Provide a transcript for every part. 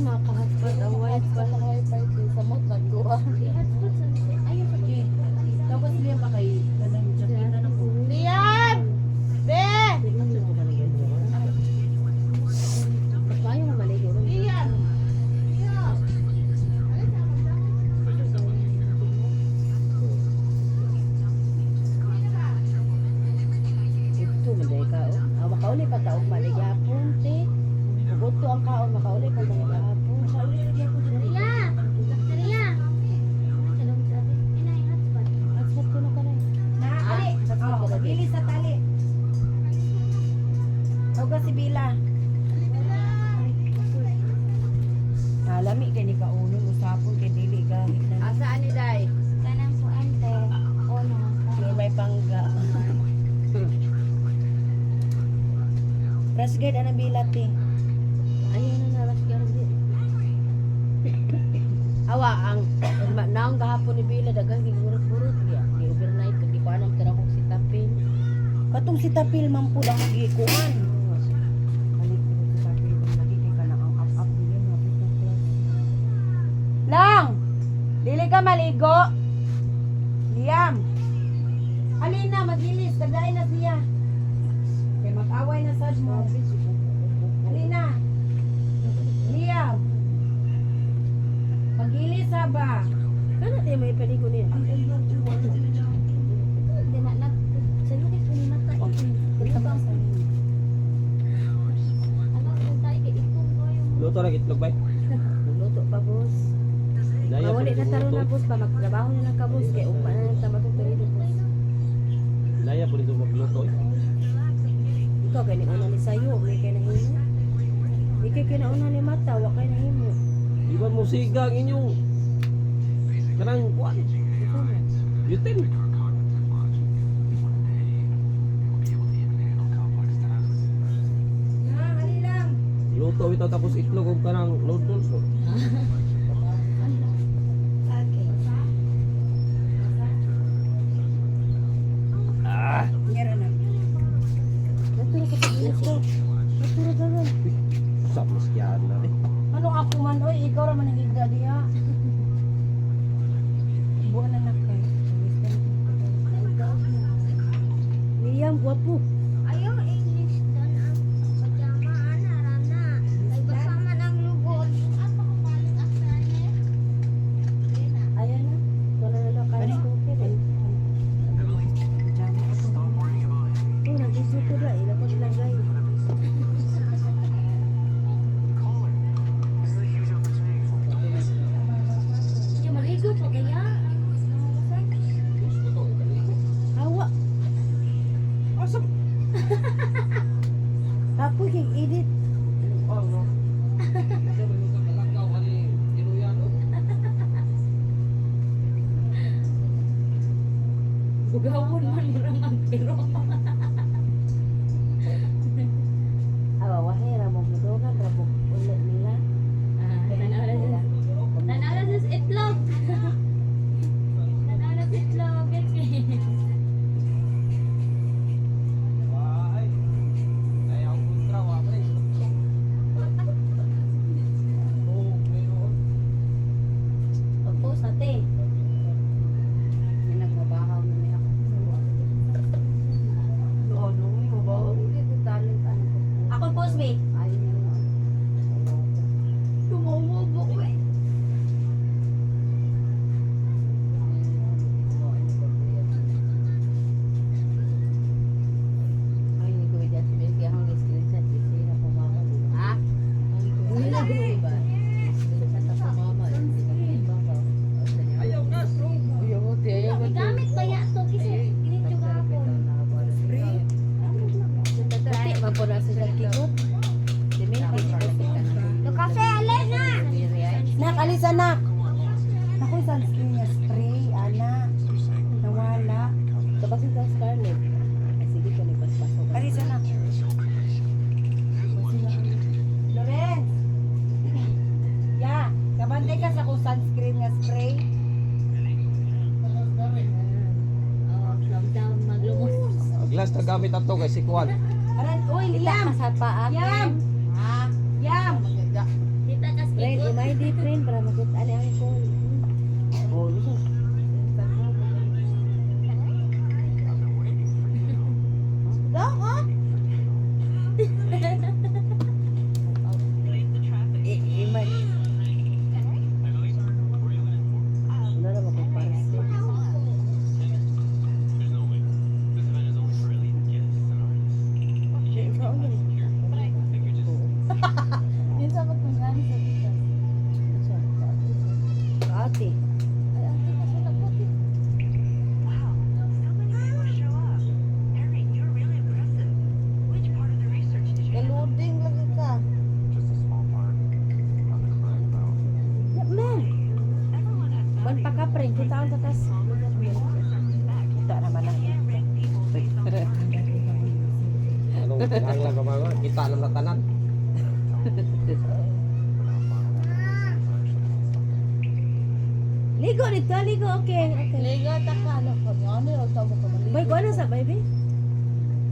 maka-hotspot ang wifi. Wifi sa mot nagkuha. I-hotspot sa ayaw sa Okay. Tapos liya pa kay kanang japitan ako. Liam! Be! Ayaw mo maligo. Liam! Ito, maday ka. Makauli pa taong maligapon, te. Buto ang kaon, makauli pa maligapon. Maria! Maria! Salong sabi. Inay, hotspot. Hotspot ko na ka na. Ali! Oh, bili sa tali. Huwag si Bila. Lami kay ni kaunon usapon kay dili gahit na. Asaan ni Day? Kanang kuante. Ono. May may pangga. Press guard ana bilat eh. Ayun na naras gardi. Awa ang naong gahapon ni Bila dagang gigurot-gurot ya. Di overnight kag ko anam tira kog si Tapin. Katong si Tapil man pud ang gikuan. Balik ko si Tapil lagi kay kana ang up niya na plus. Lang! Dili ka maligo. Liam! Alina, magilis. Kagdain na siya. Kaya mag-away na sad mo. Alina! Liam! Magilis ha ba? Kana di may paligo niya. Hindi na nag... Sa'yo ko ni mata. Tabang sa Ano, kung tayo kay ikong ko yung... Luto na itlog ba? Luto pa boss. Daya Mawali na po taro dito na boss pa magtrabaho na lang ka boss kay ugma na lang tamatong tuloy boss. Daya po dito magluto. Ikaw kay ni una ni sayo, may kay nahimo. Di kay kinauna ni mata, wa kay nahimo. Iban mo sigang inyong kanang kuan. Ikaw na. Yutin. Ali lang. Luto ito tapos itlog og kanang noodles. No? Ah, Ngero na. Naturo ka sa bilis ko. Naturo ka ron. sa maskyan na eh. Anong ako man, oy, ikaw ra man nagigda diha. Buwan na nakay. Liam, guwapo. Ayaw, English doon ang pajama, ana, rana. Ay, basa man ang lugod. Apa ko palit after ne? Ayan na. Wala na lang kaya ko kaya. Oh, nag-isip ko na. Ilapot lang guys. Yung maligo po kaya. Hawa. Asa? Ako kay edit. Bugawon man murang ang pero. Awa wahe ra mo gudogan ra mo ulit nila. Tanaw na sa itlog. Tanaw na sa itlog. Pagpost ate. May nagbabahaw na may ako. Ano, mo ba? Hindi ko talent ano ko. Ako post me. Ayun na. Tumubo ko eh. Ay, hindi ko idat. Hindi ako nag-screenshot. Hindi na pumama. Ha? Hindi na ba? Screenshot ako mama. Hindi na pumama. Ayaw na, bro. Ayaw mo, te. Ayaw mo, te. Gamit kaya to kasi ginito gahapon. Tati, mapura sa kigot. Diminti. Lo kafe ale na. Nak, alis anak. Ako sunscreen niya spray, ana. Nawala. Tabasin ka Scarlett. Ay, sige ko, nagpaspasok. Alis anak. Loren. Ya, kabantay ka sa kung sunscreen nga spray. Oh, lockdown maglumos. Glass na gamit ato kay si Kuan. Aran, uy, Liam. Sa paa. Yam. Yam. Kita kas Friend, imay di friend para makita ani ang call. Oh, bisa. Dong, oh. Imay. Wala na makumparas. Yun sa matungani sa kita. Ate. Ay, ang tika sa nagpati. Kaluding lagi ka. Man. Ban pa ka friend, kita ang tatas. Kita naman na. Anong lang ka mga kita ng natanan. Ligo dito, ligo. Okay. Okay. Liga ta ka ano ko. Ano yung tawag ko mali. Bay, ko ano sa baby?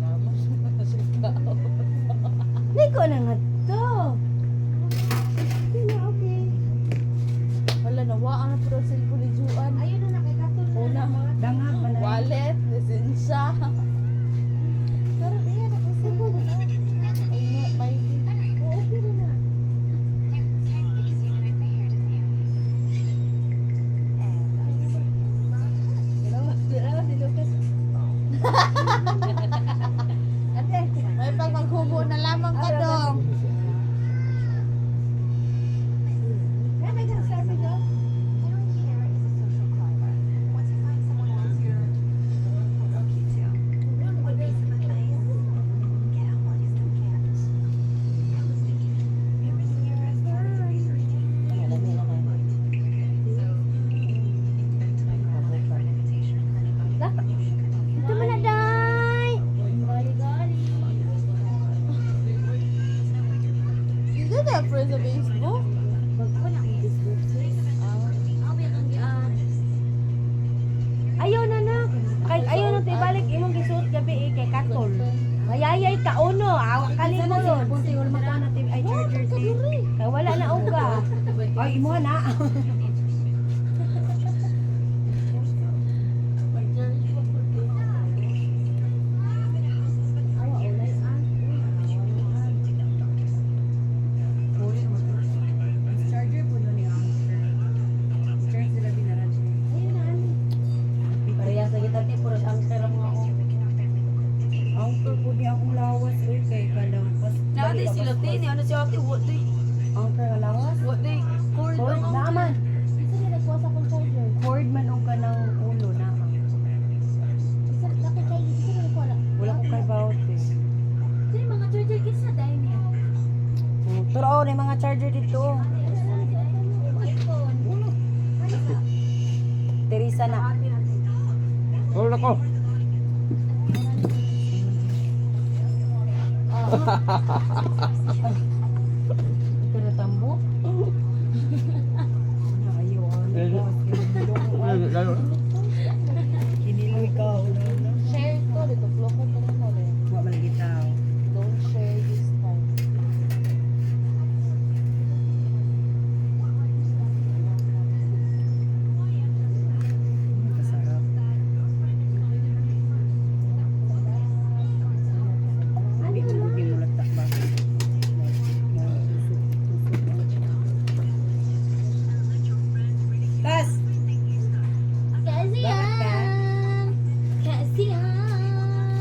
Tama sa tao. Ligo na nga to. Sige, okay. Wala na waan na puro cellphone ni Juan. Ayun na nakikatul. Una, Dangha pa na. wallet, lisensya. Pero iya na kasi ko. Ay, may Okay na. si Lucas. Ate, may pag maghubo na lamang ka dong. Ito mo na, day. Is that a friend sa Facebook? Ayaw na na. Kay ayaw na tibalik imong gisuot gabi kay Katol. Mayayay ka uno, awak kali mo ron. Wala mata na tib ay charger ti. Kay wala na uga. Ay imo na. Parehas lagi tadi puros angker mo ako. Angker po di akong lawas eh kay kadang pas. Nadi si Lotini, ano si Ate What day? Angker nga lawas. What day? Cord Cord ang naman. Isa niya nagkuha sa akong charger. Cord man o kanang ulo na. Isa na ko charger. Isa niya nagkuha na. Wala ko kay bawat eh. Sino yung mga charger kids na dahil niya? Turo na yung mga charger dito. Teresa na. Tulog ako. Pero tambo. Ayaw. Lalo. Kiniloy ka. Share to. Dito vlog ko to na rin. Huwag malagitaw. Don't share this time. Kasarap. Hindi mo latak ba? Tas! Kasihan! Kasihan!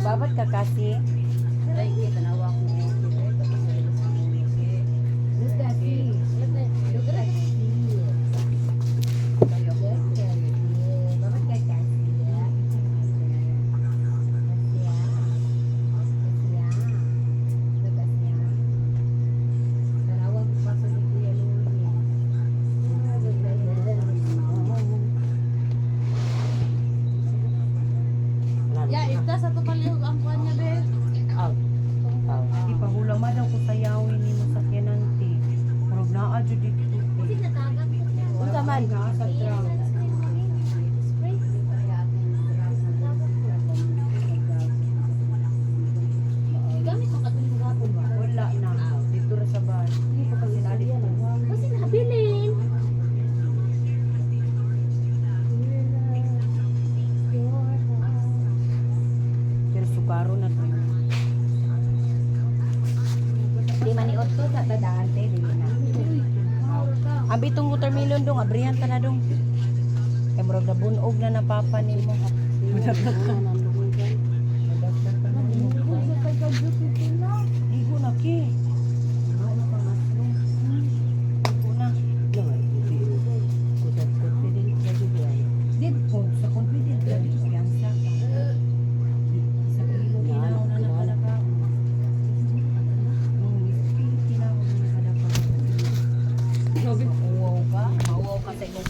Babat ka kasi? Ay, kita na awak mo. Ya, ita sa to palihog ang kuan niya, be. Ipahula man daw ko sayawin ni mo sa kinanti. Parang naa dyan dito. Kasi natagap ko siya. Unsa man? Sa drum. Gamit mo katulong gapon ba? Wala na. Dito ra sa bar. Hindi ko kasi nalit. Kasi nabil bitong watermelon dong, abrihan ta na dong. Kay murag nabunog na napapa nimo. Igo na ki. Igo na. Did po sa confident ka dito fiansa ka. Sa pilo tinaw na nakalaka. Tinaw na nakalaka. Wow ka sa imong